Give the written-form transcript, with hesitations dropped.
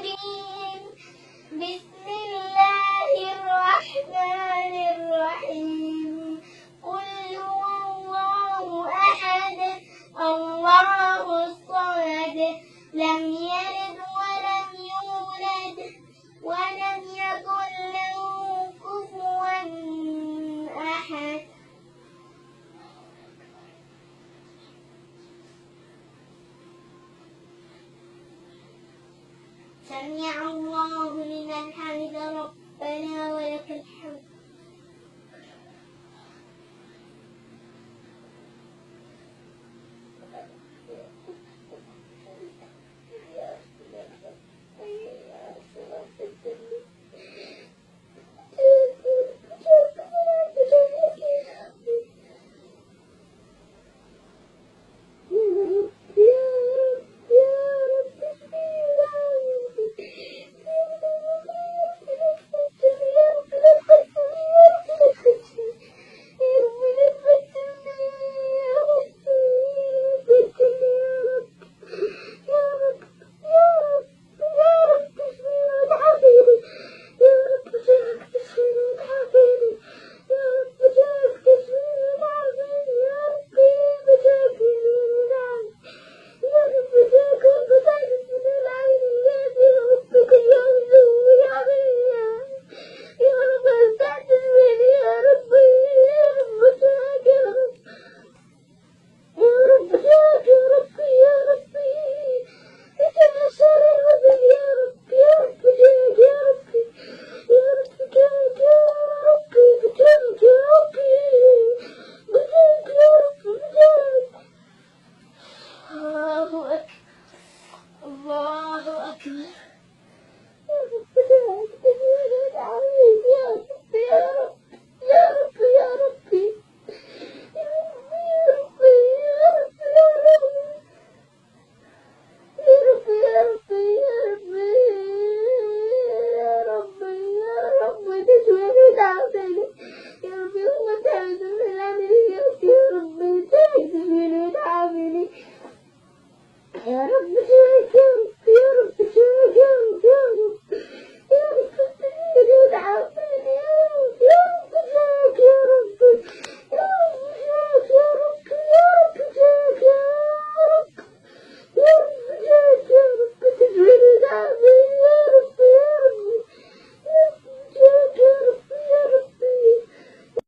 الرجيم. بسم الله الرحمن الرحيم. قل هو الله أحد الله الصمد لم يلد ولم يولد ولم يكن له كفوا أحد. سمع الله لمن حمد ربنا ولك الحمد. الله أكبر.